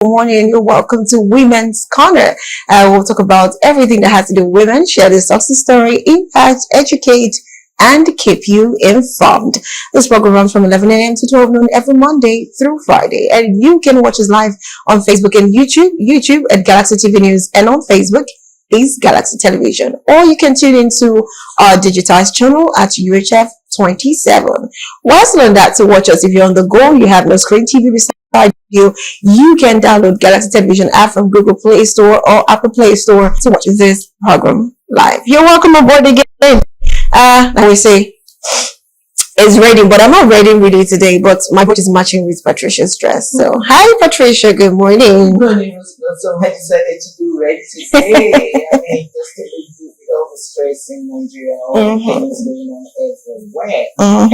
Good morning. You're welcome to Women's Corner. We'll talk about everything that has to do with women, share the success story, impact, educate, and keep you informed. This program runs from 11 a.m. to 12 noon every Monday through Friday. And you can watch us live on Facebook and YouTube at Galaxy TV News, and on Facebook is Galaxy Television. Or you can tune into our digitized channel at UHF 27. Whilst on that, to watch us, if you're on the go, you have no screen TV beside you can download Galaxy Television app from Google Play Store or Apple Play Store to watch this program live. You're welcome aboard again. Like we say, it's raining, but I'm not raining with you today, but my voice is matching with Patricia's dress. So, hi Patricia, good morning. Good morning. So I decided to do red today. I mean, just to with all the stress in Nigeria, all the things going on everywhere.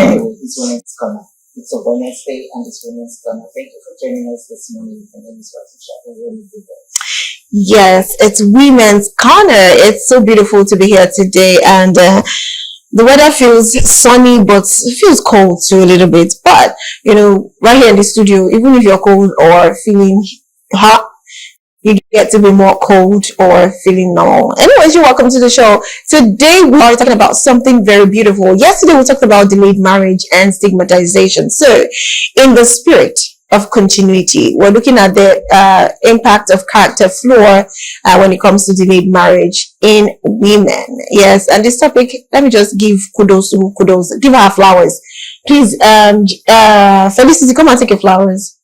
Anyway, this one is coming. It's a Wednesday and it's Women's Corner. Thank you for joining us this morning. My name is Patricia. Yes, it's Women's Corner. It's so beautiful to be here today, and the weather feels sunny, but it feels cold too a little bit. But you know, right here in the studio, even if you're cold or feeling hot, you get to be more cold or feeling normal. Anyways, you're welcome to the show. Today we are talking about something very beautiful. Yesterday we talked about delayed marriage and stigmatization. So in the spirit of continuity, we're looking at the impact of character flaw when it comes to delayed marriage in women. Yes, and this topic, let me just give kudos to kudos. Give her flowers. Please, Felicity, come and take your flowers.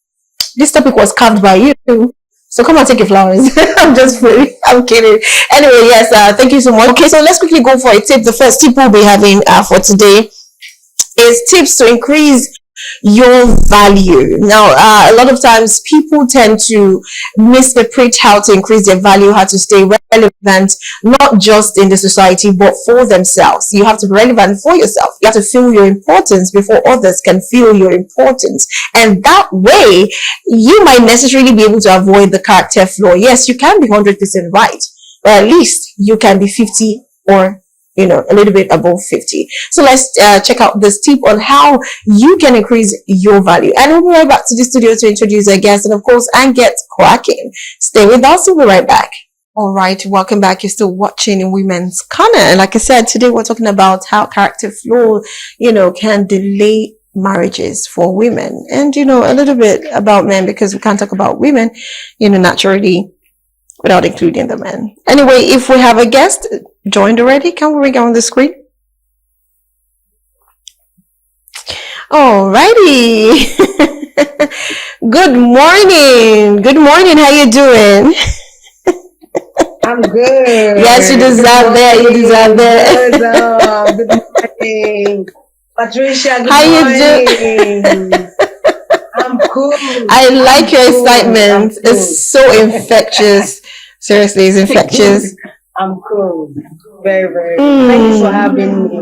This topic was carved by you. So come and take your flowers. I'm just kidding. I'm kidding. Anyway, yes, thank you so much. Okay, so let's quickly go for a tip. The first tip we'll be having for today is tips to increase your value. Now, a lot of times people tend to misinterpret how to increase their value, how to stay relevant, not just in the society, but for themselves. You have to be relevant for yourself. You have to feel your importance before others can feel your importance. And that way, you might necessarily be able to avoid the character flaw. Yes, you can be 100% right, but at least you can be 50 or a little bit above 50. So let's check out this tip on how you can increase your value. And we'll be right back to the studio to introduce our guest and, of course, and get cracking. Stay with us. We'll be right back. All right. Welcome back. You're still watching Women's Corner. And like I said, today we're talking about how character flaw, can delay marriages for women. And, a little bit about men, because we can't talk about women, naturally, without including the men. Anyway, if we have a guest joined already, can we bring on the screen? Alrighty. Good morning. Good morning. How you doing? I'm good. Yes, you deserve that. You deserve that. Good morning. Patricia, good How morning. You doing? I'm cool. I like your excitement. It's so infectious. Seriously, it's infectious. I'm cool. Very, very cool. Thank you for having me.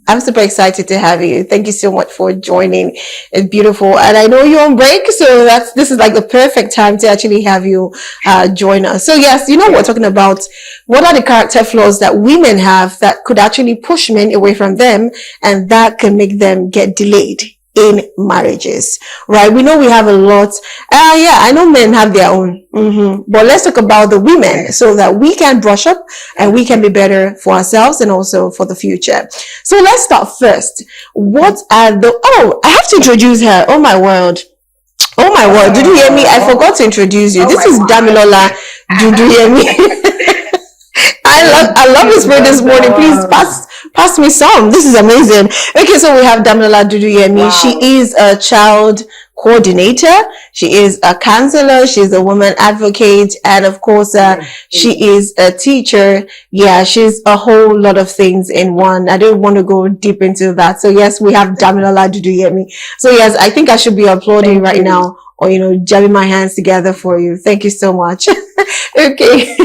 I'm super excited to have you. Thank you so much for joining. It's beautiful. And I know you're on break, so this is like the perfect time to actually have you join us. So yes, we're talking about what are the character flaws that women have that could actually push men away from them, and that can make them get delayed in marriages, right? We know we have a lot. I know men have their own, but let's talk about the women so that we can brush up and we can be better for ourselves and also for the future. So let's start first. What are I have to introduce her. Oh my word. Did you hear me? I forgot to introduce you. This is Damilola. Did you hear me? I love this word this morning. Please pass me some. This is amazing. Okay, so we have Damilola Duduyemi. Wow. She is a child coordinator. She is a counselor. She's a woman advocate. And of course, she is a teacher. Yeah, she's a whole lot of things in one. I don't want to go deep into that. So yes, we have Damilola Duduyemi. So yes, I think I should be applauding right now, or, jamming my hands together for you. Thank you so much. Okay.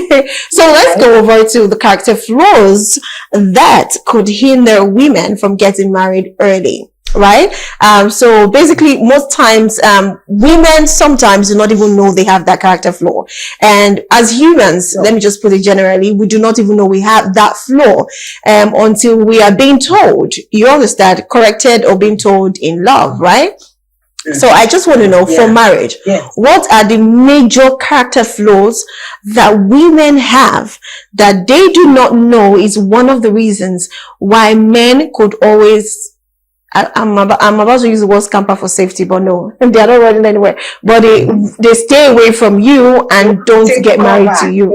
So let's go over to the character flaws that could hinder women from getting married early. Right? So basically, most times, women sometimes do not even know they have that character flaw. And as humans, let me just put it generally, we do not even know we have that flaw, until we are being told, you understand, corrected or being told in love, right? So I just want to know, for marriage, what are the major character flaws that women have that they do not know is one of the reasons why men could always, I'm about to use the word scamper for safety, but no, they are not running anywhere. But they stay away from you and don't get married to you.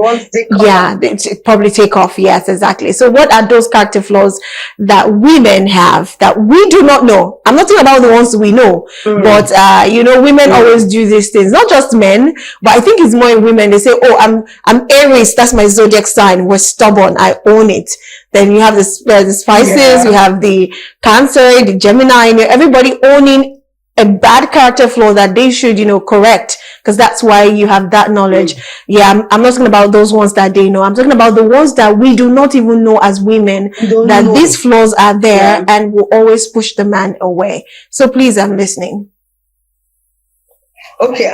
Yeah, they probably take off. Yes, exactly. So what are those character flaws that women have that we do not know? I'm not talking about the ones we know, but women always do these things. Not just men, but I think it's more in women. They say, "Oh, I'm Aries. That's my zodiac sign. We're stubborn. I own it." Then you have the Spices, you have the Cancer, the Gemini, everybody owning a bad character flaw that they should, correct, because that's why you have that knowledge. Yeah, I'm not talking about those ones that they know. I'm talking about the ones that we do not even know as women, that these flaws are there and will always push the man away. So please, I'm listening. Okay,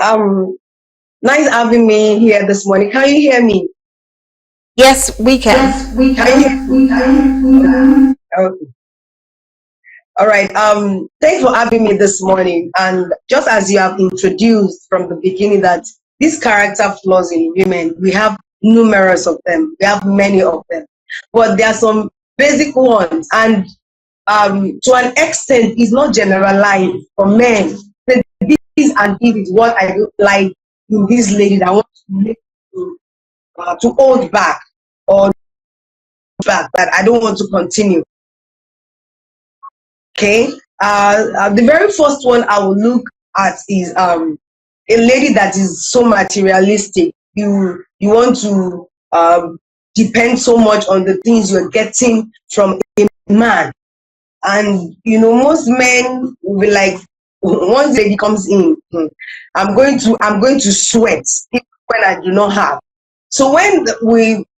nice having me here this morning. Can you hear me? Yes, we can. Yes, we can. Okay. All right. Thanks for having me this morning. And just as you have introduced from the beginning that these character flaws in women, we have numerous of them. We have many of them. But there are some basic ones. And to an extent, it's not generalized for men. This and this is what I don't like in this lady that wants to hold back or back, that I don't want to continue. Okay. The very first one I will look at is a lady that is so materialistic. You want to depend so much on the things you're getting from a man, and most men will be like, once lady comes in, I'm going to sweat even when I do not have. So when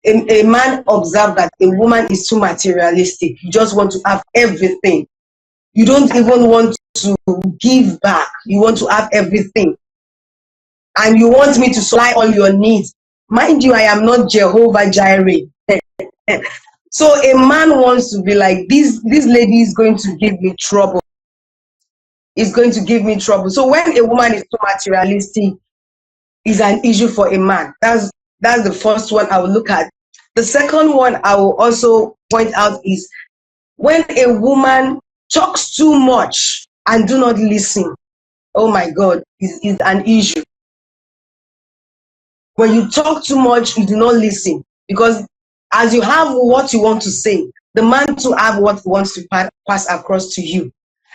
a man observe that a woman is too materialistic, you just want to have everything. You don't even want to give back. You want to have everything. And you want me to supply all your needs. Mind you, I am not Jehovah Jireh. So a man wants to be like, this lady is going to give me trouble. Is going to give me trouble. So when a woman is too materialistic, is an issue for a man. That's the first one I will look at. The second one I will also point out is when a woman talks too much and do not listen. Oh my God, is an issue. When you talk too much, you do not listen, because as you have what you want to say, the man to have what he wants to pass across to you.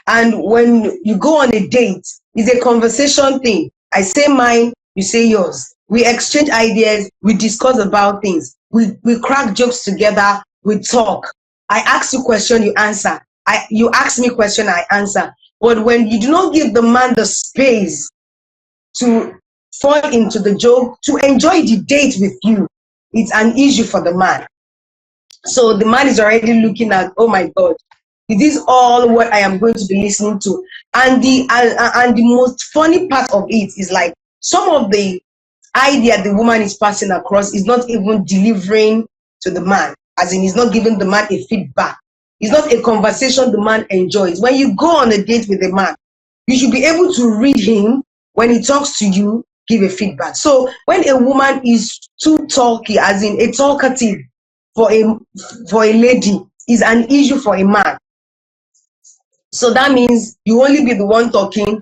And when you go on a date, it's a conversation thing. I say mine, you say yours. We exchange ideas, we discuss about things, we crack jokes together, we talk. I ask you question, you answer. You ask me question, I answer. But when you do not give the man the space to fall into the joke, to enjoy the date with you, it's an issue for the man. So the man is already looking at, oh my God, is this all what I am going to be listening to? And the most funny part of it is like some of the idea the woman is passing across is not even delivering to the man, as in he's not giving the man a feedback. It's not a conversation the man enjoys. When you go on a date with a man, you should be able to read him. When he talks to you, give a feedback. So when a woman is too talky, as in a talkative for a lady, is an issue for a man. So that means you only be the one talking,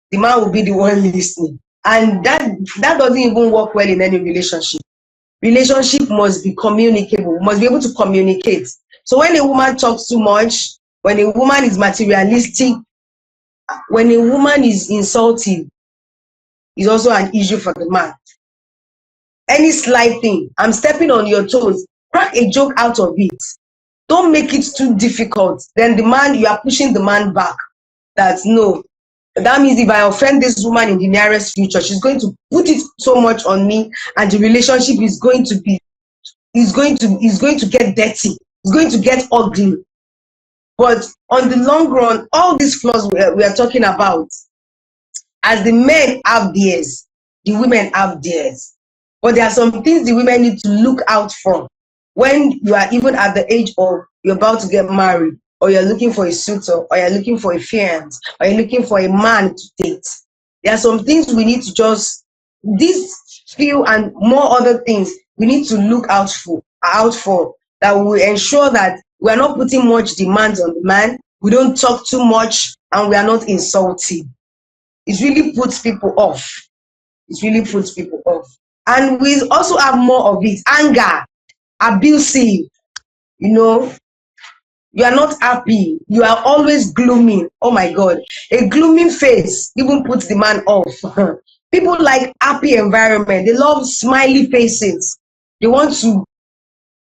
the man will be the one listening. And that doesn't even work well in any relationship. Relationship must be communicable, must be able to communicate. So when a woman talks too much, when a woman is materialistic, when a woman is insulting, is also an issue for the man. Any slight thing, I'm stepping on your toes, crack a joke out of it. Don't make it too difficult. Then the man, you are pushing the man back. That's no. That means if I offend this woman in the nearest future, she's going to put it so much on me, and the relationship is going to get dirty. It's going to get ugly. But on the long run, all these flaws we are talking about, as the men have theirs, the women have theirs. But there are some things the women need to look out for when you are even at the age of you're about to get married. or you're looking for a suitor, or you're looking for a fiance, or you're looking for a man to date. There are some things we need to just, these few and more other things we need to look out for that will ensure that we are not putting much demands on the man, we don't talk too much, and we are not insulting. It really puts people off. It really puts people off. And we also have more of it. Anger, abusive, you know, you are not happy. You are always gloomy. Oh my God. A gloomy face even puts the man off. People like happy environment. They love smiley faces. They want to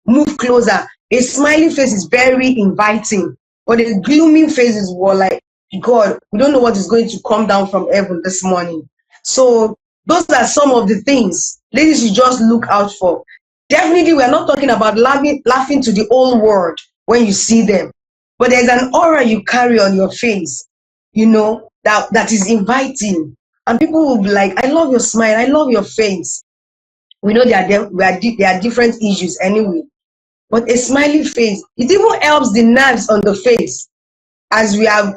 move closer. A smiley face is very inviting, but a gloomy face is more like, God, we don't know what is going to come down from heaven this morning. So those are some of the things ladies should just look out for. Definitely, we are not talking about laughing to the whole world when you see them, but there's an aura you carry on your face, that is inviting, and people will be like, I love your smile, I love your face. We know there are different issues anyway, but a smiley face, it even helps the nerves on the face, as we have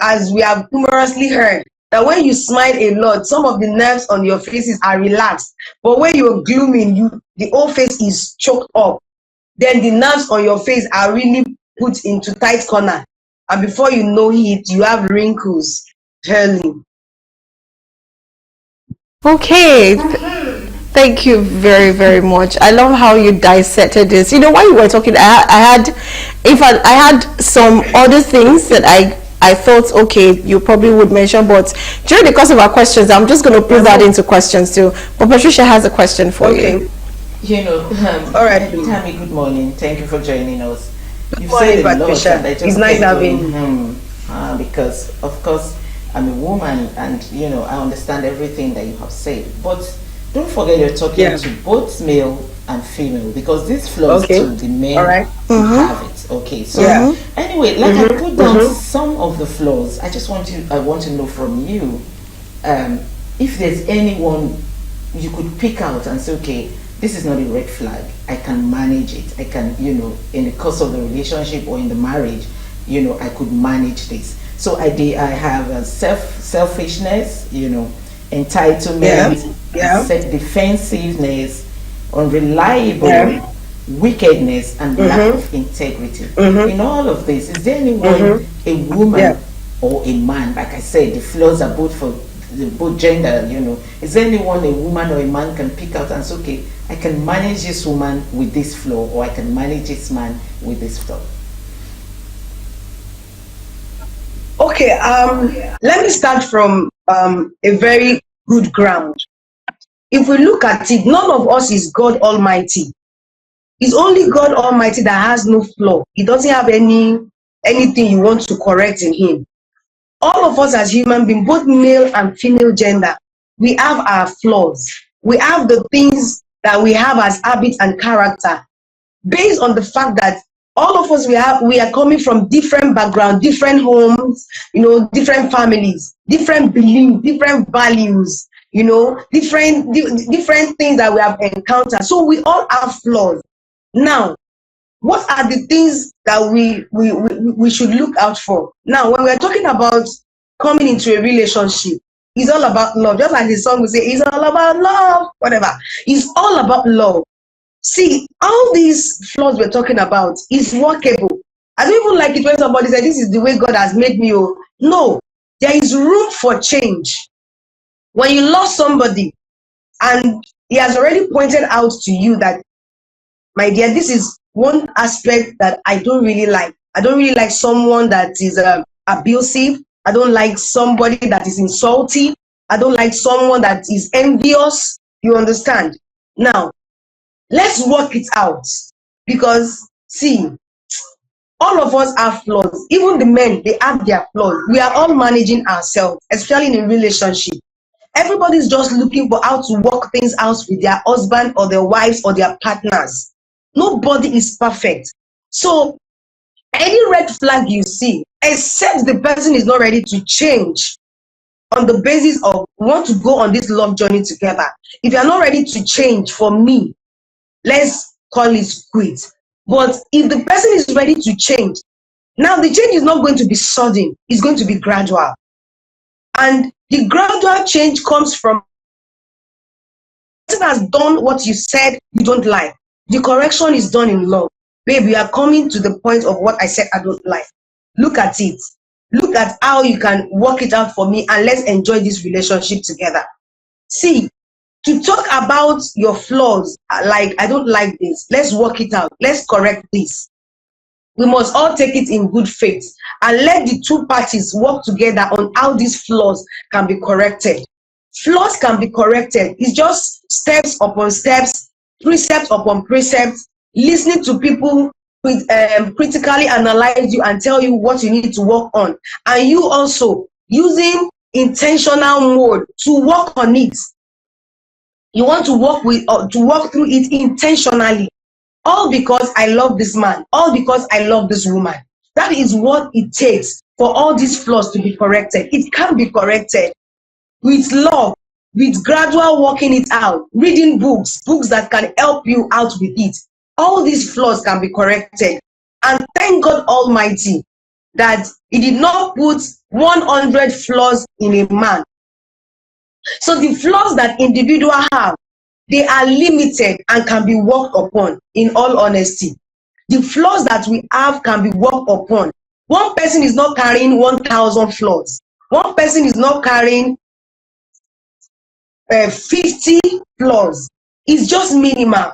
humorously heard that when you smile a lot, some of the nerves on your faces are relaxed. But when you're gloomy, the whole face is choked up. Then the nerves on your face are really put into tight corner, and before you know it, you have wrinkles. Early. Okay. Thank you very, very much. I love how you dissected this. While you were talking, I had, in fact, I had some other things that I thought, okay, you probably would mention, but during the course of our questions, I'm just going to put that into questions too. But Patricia has a question for you. All right. Tammy, good morning. Thank you for joining us. You've Morning, said a lot, Patricia. and I just It's nice kept having going, because of course I'm a woman, and I understand everything that you have said. But don't forget you're talking to both male and female, because this flows to the men All right. who have it. Okay, so anyway, like I put down some of the flaws. I want to know from you, if there's anyone you could pick out and say, okay, this is not a red flag, I can manage it, I can, in the course of the relationship or in the marriage, I could manage this. So I have a selfishness, entitlement, defensiveness, unreliable, wickedness, and lack of integrity. In all of this, is there anyone, a woman or a man, like I said, the flaws are both for both gender, is there anyone a woman or a man can pick out and say, okay, I can manage this woman with this flaw, or I can manage this man with this flaw? Okay, let me start from a very good ground. If we look at it, none of us is God Almighty. It's only God Almighty that has no flaw. He doesn't have anything you want to correct in him. All of us as human beings, both male and female gender, we have our flaws. We have the things that we have as habits and character, based on the fact that all of us, we are coming from different backgrounds, different homes, different families, different beliefs, different values, different things that we have encountered. So we all have flaws. Now, what are the things that we should look out for? Now, when we're talking about coming into a relationship, it's all about love. Just like the song will say, it's all about love, whatever. It's all about love. See, all these flaws we're talking about is workable. I don't even like it when somebody says, this is the way God has made me. Oh, no, there is room for change. When you lost somebody and he has already pointed out to you that, my dear, this is one aspect that I don't really like. I don't really like someone that is abusive. I don't like somebody that is insulting. I don't like someone that is envious. You understand? Now, let's work it out, because see, all of us have flaws. Even the men, they have their flaws. We are all managing ourselves, especially in a relationship. Everybody's just looking for how to work things out with their husband or their wives or their partners. Nobody is perfect. So any red flag you see, except the person is not ready to change on the basis of want to go on this love journey together. If you're not ready to change, for me, let's call it quit. But if the person is ready to change, Now the change is not going to be sudden, it's going to be gradual. And the gradual change comes from the person has done what you said you don't like. The correction is done in love. Babe, you are coming to the point of what I said I don't like. Look at it. Look at how you can work it out for me, and let's enjoy this relationship together. See, to talk about your flaws, like, I don't like this, let's work it out, let's correct this. We must all take it in good faith and let the two parties work together on how these flaws can be corrected. Flaws can be corrected. It's just steps upon steps, precept upon precept, listening to people with critically analyze you and tell you what you need to work on, and you also using intentional mode to work on it. You want to work through it intentionally, all because I love this man, all because I love this woman. That is what it takes for all these flaws to be corrected. It can be corrected with love, with gradual working it out, reading books that can help you out with it. All these flaws can be corrected. And thank God Almighty that He did not put 100 flaws in a man. So the flaws that individuals have, they are limited and can be worked upon, in all honesty. The flaws that we have can be worked upon. One person is not carrying 1,000 flaws. One person is not carrying 50 flaws. It's just minimal.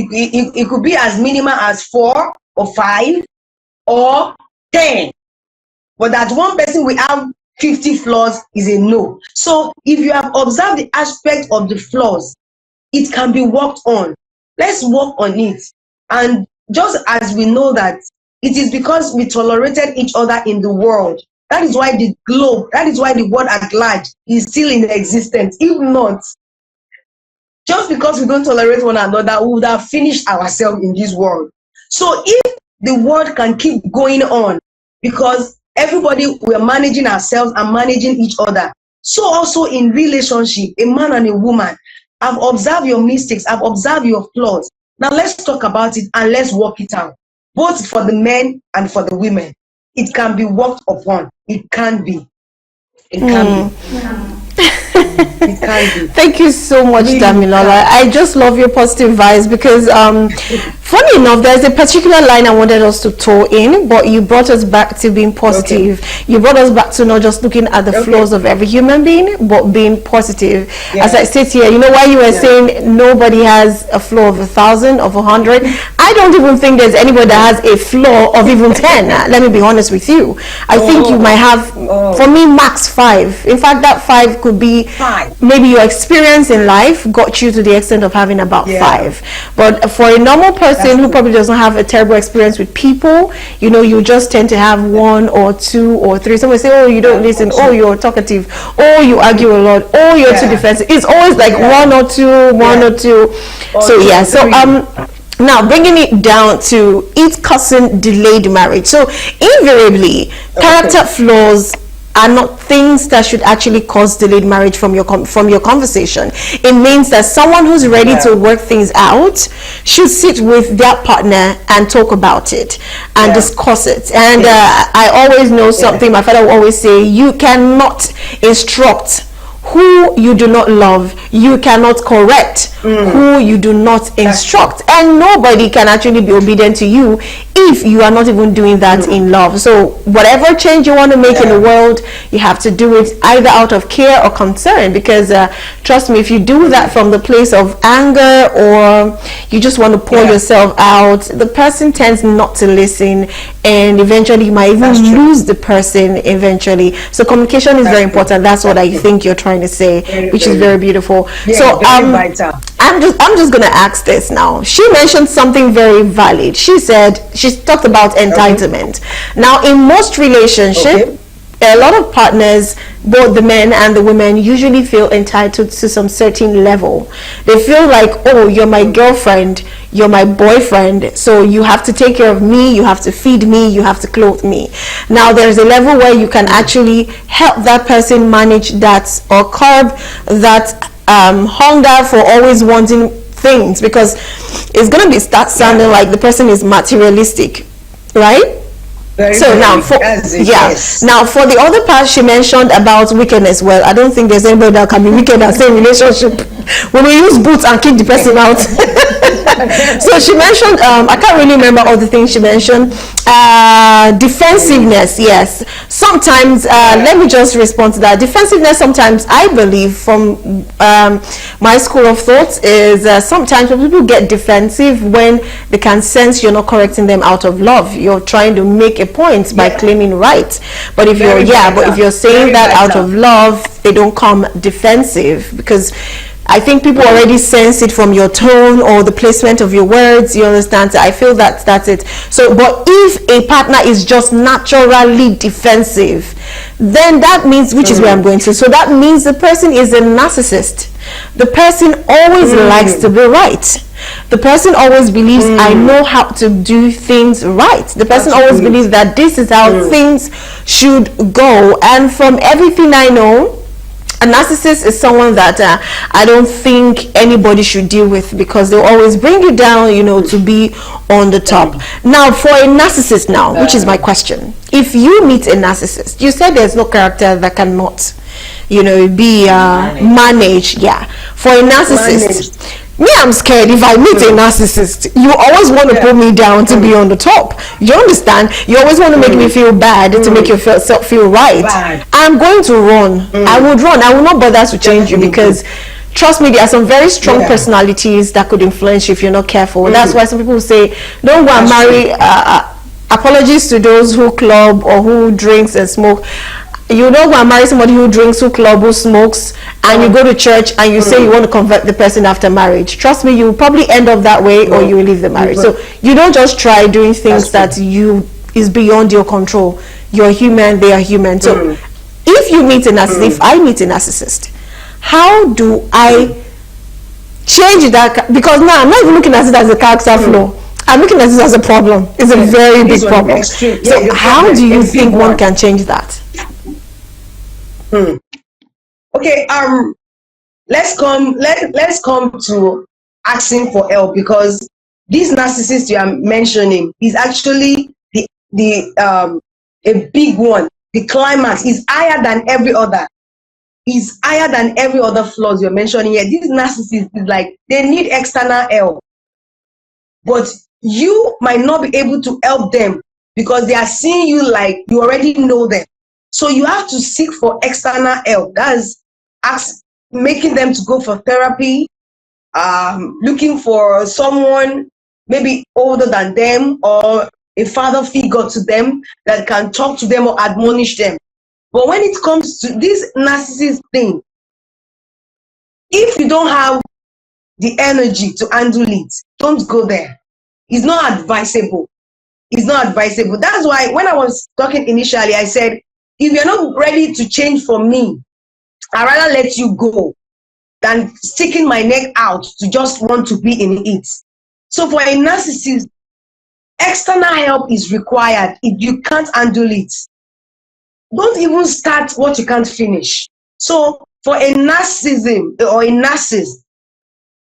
It could be as minimal as 4 or 5 or 10. But that one person will have 50 flaws is a no. So if you have observed the aspect of the flaws, it can be worked on. Let's work on it. And just as we know that it is because we tolerated each other in the world, that is why the globe, that is why the world at large is still in existence. If not, just because we don't tolerate one another, we would have finished ourselves in this world. So if the world can keep going on, because everybody, we are managing ourselves and managing each other, so also in relationship, a man and a woman, I've observed your mistakes, I've observed your flaws. Now let's talk about it and let's work it out, both for the men and for the women. It can be worked upon. It can be. It can be. It can be. Thank you so much, really, Damilola. I just love your positive vibes because funny enough, there's a particular line I wanted us to toe in, but you brought us back to being positive. Okay. You brought us back to not just looking at the flaws of every human being, but being positive. Yeah. As I sit here, you know why you were saying nobody has a flaw of 1,000, of 100? I don't even think there's anybody that has a flaw of even 10. Let me be honest with you. I think you might have, for me, max 5. In fact, that 5 could be 5. Maybe your experience in life got you to the extent of having about 5. But for a normal person who probably doesn't have a terrible experience with people, you know, you just tend to have 1 or 2 or 3. Someone say, oh, you don't listen, oh, you're talkative, oh, you argue a lot, oh, you're too defensive. It's always like 1 or 2, 1 or 2. So yeah, so now bringing it down to it causing delayed marriage. So invariably, character flaws are not things that should actually cause delayed marriage from your conversation. It means that someone who's ready to work things out should sit with their partner and talk about it and discuss it. And I always know something my father will always say: you cannot instruct who you do not love. You cannot correct who you do not instruct, and nobody can actually be obedient to you if you are not even doing that in love. So whatever change you want to make in the world, you have to do it either out of care or concern, because trust me, if you do that from the place of anger or you just want to pour yourself out, the person tends not to listen, and eventually you might even lose the person eventually. So communication is very important. That's what I think you're trying to say, which is very beautiful. So I'm just gonna ask this now. She mentioned something very valid. She said, she talked about entitlement. Now in most relationships, a lot of partners, both the men and the women, usually feel entitled to some certain level. They feel like, oh, you're my girlfriend, you're my boyfriend, so you have to take care of me, you have to feed me, you have to clothe me. Now there's a level where you can actually help that person manage that, or curb that hunger for always wanting things, because it's going to start sounding like the person is materialistic, right? Very, So now very. for That's it. yeah, Yes. now for the other part she mentioned about wickedness. Well, I don't think there's anybody that can be wicked and stay in relationship. When we use boots and kick the person out. So she mentioned I can't really remember all the things she mentioned. Defensiveness, yes. Sometimes let me just respond to that. Defensiveness, sometimes I believe from my school of thought is sometimes when people get defensive when they can sense you're not correcting them out of love. You're trying to make a point by claiming right. But if Very but if you're saying Very that out vital. of love, they don't come defensive, because I think people already sense it from your tone or the placement of your words. You understand? So I feel that that's it. So, but if a partner is just naturally defensive, then that means, which is where I'm going to. So that means the person is a narcissist. The person always likes to be right. The person always believes I know how to do things right. The person always believes that this is how things should go. And from everything I know, a narcissist is someone that I don't think anybody should deal with, because they'll always bring you down, to be on the top. Now, for a narcissist now, which is my question. If you meet a narcissist, you said there's no character that cannot, be managed. Yeah. For a narcissist, me, I'm scared if I meet a narcissist. You always want to put me down to be on the top. You understand? You always want to make me feel bad to make yourself feel right. Bad. I'm going to run. I would run. I will not bother to change you, because trust me, there are some very strong personalities that could influence you if you're not careful. That's why some people say don't go and marry. Apologies to those who club or who drinks and smoke. You don't go and marry somebody who drinks, who club, who smokes, and you go to church and you say you want to convert the person after marriage. Trust me, you will probably end up that way, or you will leave the marriage. So you don't just try doing things that is beyond your control. You're human, they are human. So if you meet a narcissist, if I meet a narcissist, how do I change that? Because now I'm not even looking at it as a character flaw. I'm looking at it as a problem. It's a very big problem. So how do you think one can change that? Okay, let's come to asking for help, because this narcissist you are mentioning is actually the a big one. The climax is higher than every other. Is higher than every other flaws you're mentioning here. This narcissist is like they need external help, but you might not be able to help them because they are seeing you like you already know them. So you have to seek for external help. That's making them to go for therapy, looking for someone maybe older than them or a father figure to them that can talk to them or admonish them. But when it comes to this narcissist thing, if you don't have the energy to handle it, don't go there. It's not advisable. It's not advisable. That's why when I was talking initially, I said, if you're not ready to change for me, I'd rather let you go than sticking my neck out to just want to be in it. So for a narcissist, external help is required. If you can't handle it, don't even start what you can't finish. So for a narcissism or a narcissist,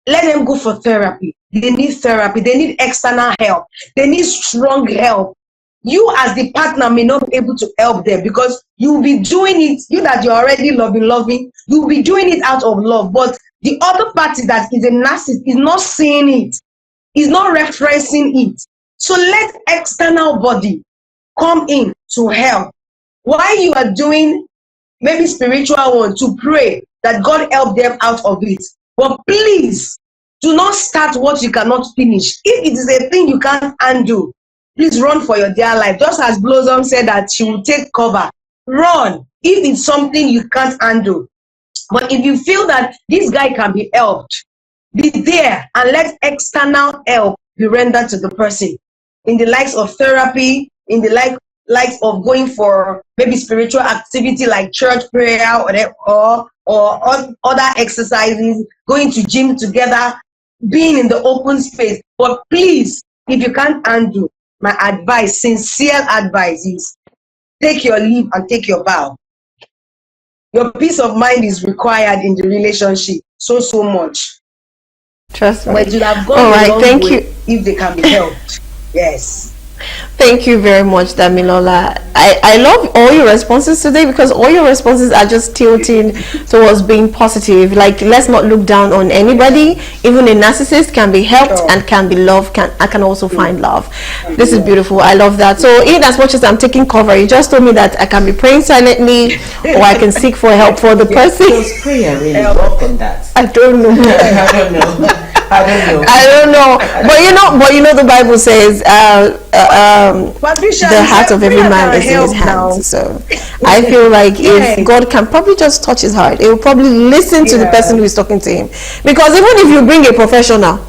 let them go for therapy. They need therapy. They need external help. They need strong help. You as the partner may not be able to help them because you'll be doing it, you that you're already loving, you'll be doing it out of love. But the other party that is a narcissist is not seeing it, is not referencing it. So let external body come in to help. While you are doing maybe spiritual one to pray that God help them out of it. But please do not start what you cannot finish. If it is a thing you can't undo, please run for your dear life. Just as Blossom said that she will take cover, run if it's something you can't handle. But if you feel that this guy can be helped, be there and let external help be rendered to the person in the likes of therapy, in the likes of going for maybe spiritual activity like church prayer or other exercises, going to gym together, being in the open space. But please, if you can't handle, my advice, sincere advice is take your leave and take your bow. Your peace of mind is required in the relationship so much. Trust me. But you have gone all right, a long thank way you. if they can be helped. Yes. Thank you very much, Damilola. I love all your responses today because all your responses are just tilting towards being positive. Like, let's not look down on anybody. Even a narcissist can be helped and can be loved. I can also find love. This is beautiful. I love that. So, in as much as I'm taking cover, you just told me that I can be praying silently or I can seek for help for the person. Does prayer really work on that? I don't know. I don't know. I don't know. But you know, the Bible says, Patricia, the heart of every prayer man can is in help his now. hands. So I feel like if God can probably just touch his heart, he will probably listen to the person who is talking to him. Because even if you bring a professional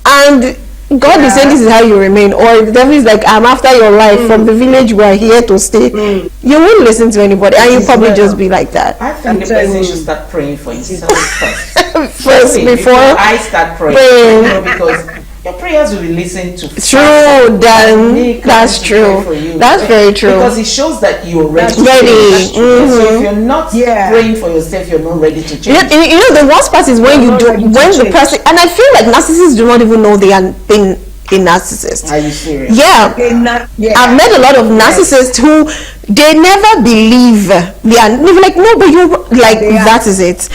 and God is saying this is how you remain, or the devil is like, I'm after your life from the village, we are here to stay, you won't listen to anybody, and you probably just be like that. I think the person should start praying for himself first. First, before I start praying. Because your prayers will be listened to. True, then that's true. That's very true. Because it shows that you're ready. Ready. So if you're not praying for yourself, you're not ready to change. You know, the worst part is when you do, when the person, and I feel like narcissists do not even know they are being a narcissist. Are you serious? Yeah. I've met a lot of narcissists who they never believe they are like, no, but you're like, that is it.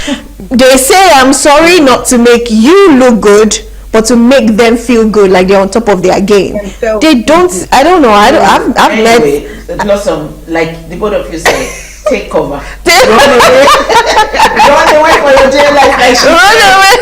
They say, I'm sorry not to make you look good, but to make them feel good, like they're on top of their game. They don't. I don't know. I've anyway, met. Lots of, like the both of you say, take cover. Run away. Run away for your jail life. Run away.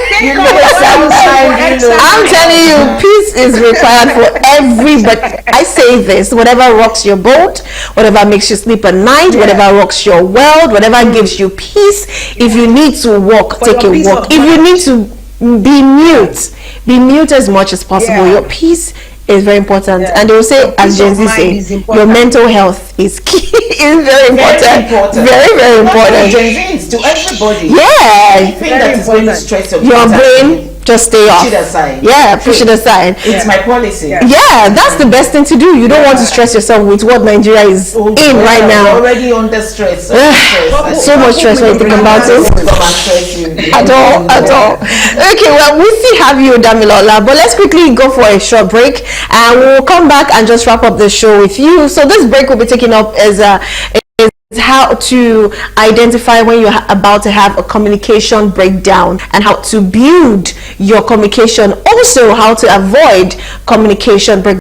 I'm telling you, peace is required for everybody. I say this: whatever rocks your boat, whatever makes you sleep at night, whatever rocks your world, whatever gives you peace. If you need to walk, take a walk. If you need to be mute as much as possible. Your peace is very important, and they will say, as Gen Z say, your mental health is key. Is very important. Very important. Gen Z to everybody. Anything that is going to stress your brain, just stay off. Push it aside. Push it aside. It's my policy. That's the best thing to do. You don't want to stress yourself with what Nigeria is in right now. Already under stress. So much stress when you think about it. At all. Okay, well, we still have you, Damilola, but let's quickly go for a short break, and we'll come back and just wrap up the show with you. So this break will be taken up as how to identify when you're about to have a communication breakdown and how to build your communication. Also, how to avoid communication breakdown.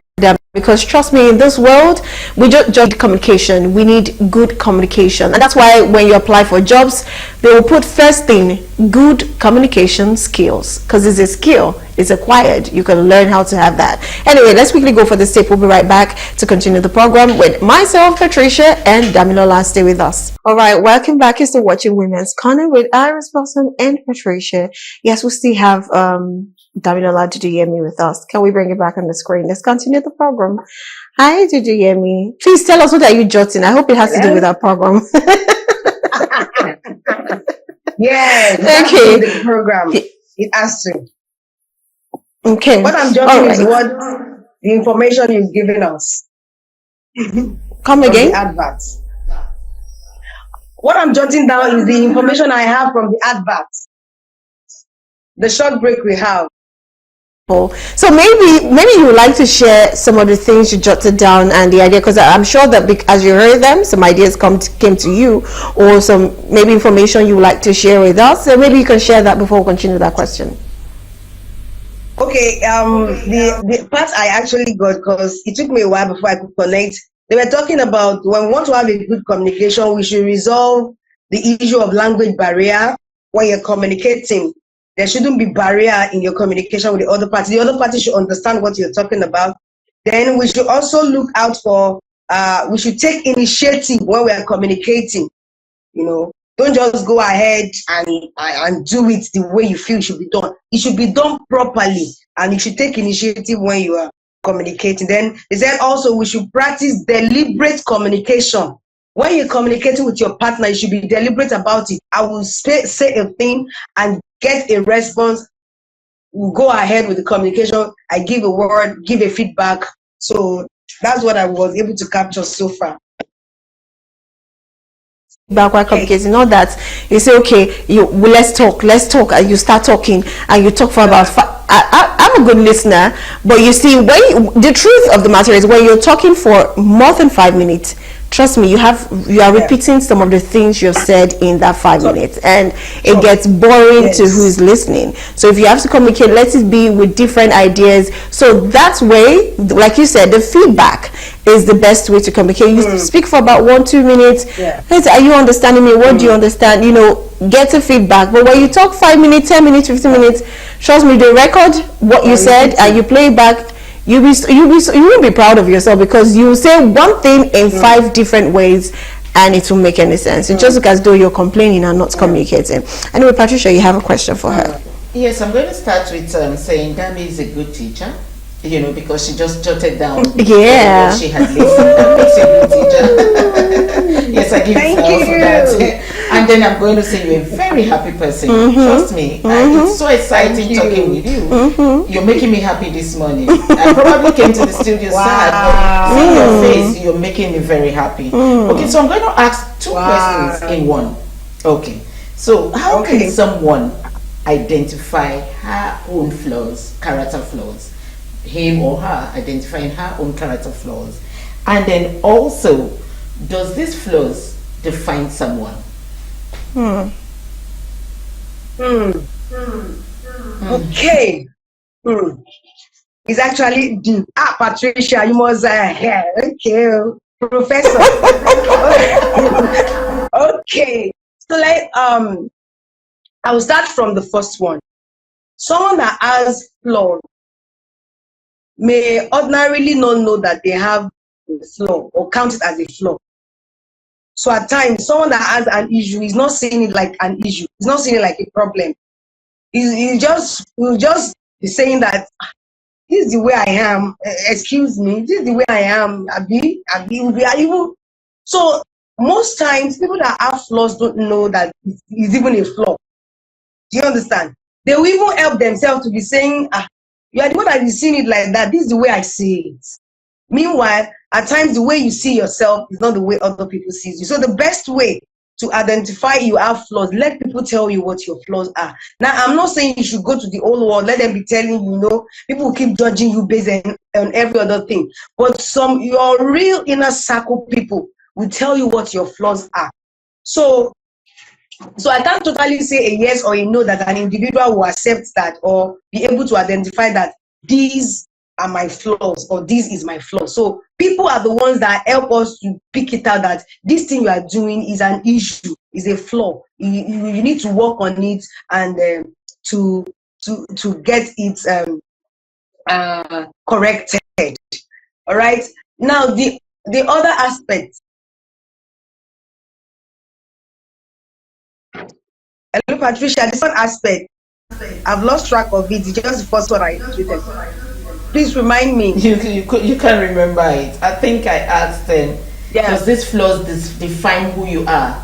Because trust me, in this world, we don't just communication. We need good communication, and that's why when you apply for jobs, they will put first thing good communication skills, because it's a skill. It's acquired. You can learn how to have that. Anyway, let's quickly go for the tape. We'll be right back to continue the program with myself, Patricia, and Damilola. Stay with us. All right, welcome back. You're still watching Women's Corner with Iris Wilson and Patricia. Yes, we still have Damilola Duduyemi with us. Can we bring it back on the screen? Let's continue the program. Hi, Duduyemi. Please tell us, what are you jotting? I hope it has to do with our program. Okay. The program. It has to. Okay. What I'm jotting is what the information you've given us. Come again? The adverts. What I'm jotting down is the information I have from the adverts. The short break we have. So maybe you would like to share some of the things you jotted down and the idea, because I'm sure that as you heard them, some ideas came to you, or some maybe information you would like to share with us. So maybe you can share that before we continue that question. Okay, the part I actually got, because it took me a while before I could connect. They were talking about when we want to have a good communication, we should resolve the issue of language barrier when you're communicating. There shouldn't be barrier in your communication with the other party. The other party should understand what you're talking about. Then we should also look out for, we should take initiative when we are communicating. Don't just go ahead and do it the way you feel it should be done. It should be done properly, and you should take initiative when you are communicating. Then they said also we should practice deliberate communication. When you're communicating with your partner, you should be deliberate about it. I will say a thing and get a response. We'll go ahead with the communication. I give a word, give a feedback. So that's what I was able to capture so far. Backward communicating, not that you say, okay, let's talk, and you start talking, and you talk for about I'm I'm a good listener, but you see, the truth of the matter is when you're talking for more than 5 minutes, trust me, you are repeating some of the things you've said in that 5 minutes, and it gets boring to who's listening. So if you have to communicate, let it be with different ideas. So that way, like you said, the feedback is the best way to communicate. You speak for about 1-2 minutes. Hey, are you understanding me? What do you understand? Get a feedback. But when you talk 5 minutes, 10 minutes, 15 minutes, trust me, they record what you said and you play it back. You will be proud of yourself, because you say one thing in 5 different ways and it will make any sense. It just looks as though you're complaining and not communicating. Anyway, Patricia, you have a question for her. Yes, I'm going to start with saying Dami is a good teacher. Because she just jotted down what she had listened. That makes you a good teacher. Yes, I give you for that. And then I'm going to say you're a very happy person. Trust me. It's so exciting talking with you. You're making me happy this morning. I probably came to the studio sad, but seeing your face, you're making me very happy. Okay, so I'm going to ask 2 questions in one. Okay. So how can someone identify her own flaws, character flaws? Him or her identifying her own character flaws, and then also, does these flaws define someone? Okay. It's actually deep. Patricia, you must okay, professor. Okay. So I will start from the first one. Someone that has flaws may ordinarily not know that they have a flaw or count it as a flaw. So at times, someone that has an issue is not seeing it like an issue. He's not seeing it like a problem. He will just be saying that this is the way I am. Excuse me, this is the way I am. Abi, so most times, people that have flaws don't know that it's even a flaw. Do you understand? They will even help themselves to be saying, you are the one that is seeing it like that. This is the way I see it. Meanwhile, at times, the way you see yourself is not the way other people see you. So the best way to identify you have flaws, let people tell you what your flaws are. Now, I'm not saying you should go to the old world, let them be telling you, people will keep judging you based on every other thing. But your real inner circle people will tell you what your flaws are. So I can't totally say a yes or a no that an individual will accept that or be able to identify that these are my flaws or this is my flaw. So people are the ones that help us to pick it out that this thing you are doing is an issue, is a flaw. You need to work on it and to get it corrected. All right. Now the other aspect. Hello, Patricia. This one aspect, I've lost track of it. It's just the first one I tweeted. Please remind me. You can't remember it. I think I asked them, does these flaws define who you are?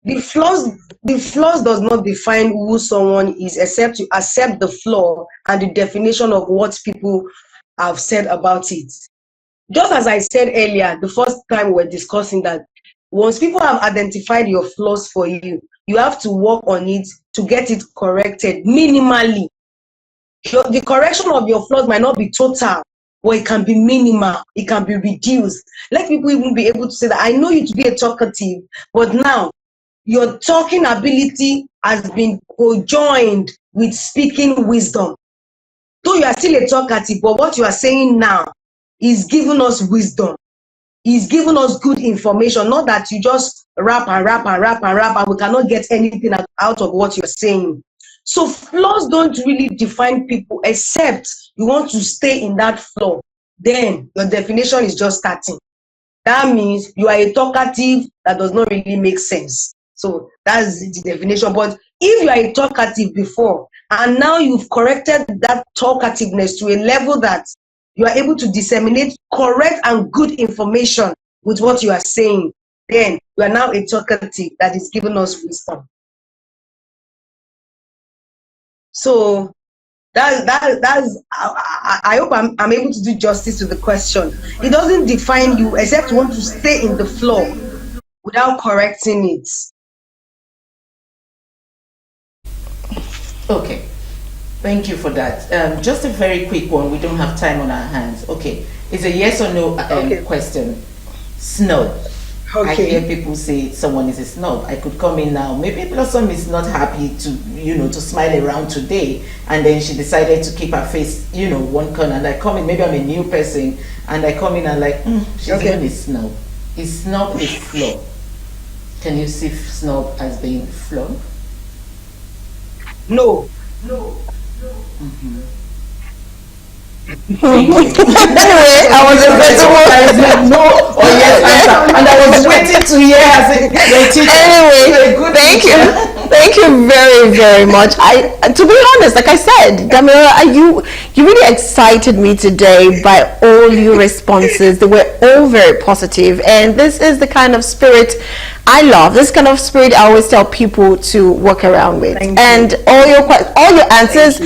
The flaws does not define who someone is, except you accept the flaw and the definition of what people have said about it. Just as I said earlier, the first time we were discussing that once people have identified your flaws for you, you have to work on it to get it corrected minimally. The correction of your flaws might not be total, or it can be minimal, it can be reduced. Let people even be able to say that I know you to be a talkative, but now your talking ability has been conjoined with speaking wisdom. Though you are still a talkative, but what you are saying now is giving us wisdom. He's giving us good information, not that you just rap and we cannot get anything out of what you're saying. So flaws don't really define people, except you want to stay in that flaw. Then your definition is just starting. That means you are a talkative that does not really make sense. So that's the definition. But if you are a talkative before, and now you've corrected that talkativeness to a level that you are able to disseminate correct and good information with what you are saying, then you are now a talkative that is giving us wisdom. So that's I hope I'm able to do justice to the question. It doesn't define you, except you want to stay in the flow. without correcting it. Okay. Thank you for that. Just a very quick one. We don't have time on our hands. Okay. It's a yes or no question. Snob. I hear people say someone is a snob. I could come in now. Maybe Blossom is not happy to, to smile around today, and then she decided to keep her face, one corner. And I come in, maybe I'm a new person, and I come in and like, she's even a snob. Is snob a flaw? Can you see snob as being flaw? No. Anyway, I was a no or yes answer, and I was waiting to hear her say, anyway, thank you very, very much. To be honest, like I said, Damira, you really excited me today by all your responses. They were all very positive, and this is the kind of spirit I love. This kind of spirit I always tell people to work around with. And all your answers,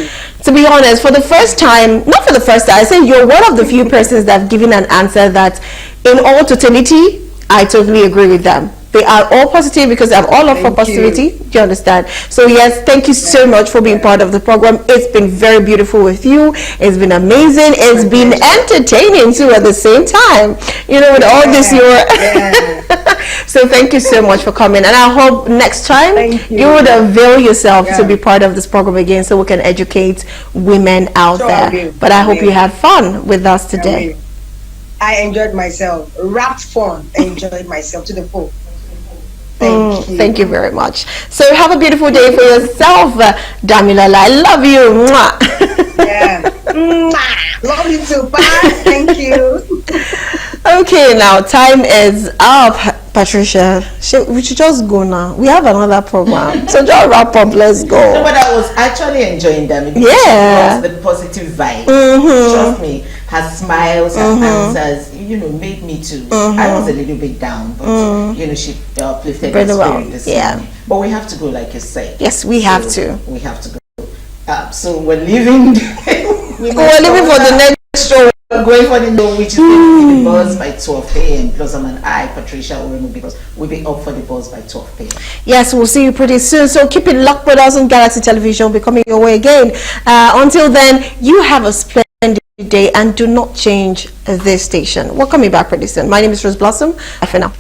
to be honest, for the first time, not for the first time, I say you're one of the few persons that have given an answer that in all totality, I totally agree with them. They are all positive because they have all offer positivity. Do you understand? So yes, thank you so much for being part of the program. It's been very beautiful with you. It's been amazing. It's been entertaining too at the same time. With all this So thank you so much for coming, and I hope next time you would avail yourself to be part of this program again, so we can educate women out there. But I hope you had fun with us today. I enjoyed myself. Wrapped fun. I enjoyed myself to the full. Thank you very much. So have a beautiful day for yourself, Damilola. I love you. Love you too. Bye. Thank you. Okay, now time is up. Patricia, we should just go now. We have another program. So just wrap up. Let's go. No, but I was actually enjoying them. The positive vibe. Trust me, her smiles, her answers, made me too. I was a little bit down, but she uplifted my spirit this morning. But we have to go, like you say. Yes, we have to. We have to go. So we're leaving. we're leaving for the next show. We're going for the no, which is the buzz by 12 a.m. Blossom and I, Patricia, because we'll be up for the buzz by 12 p.m. Yes, we'll see you pretty soon. So keep it locked, brothers, on Galaxy Television. Be coming your way again. Until then, you have a splendid day, and do not change this station. We're coming back pretty soon. My name is Rose Blossom. Bye for now.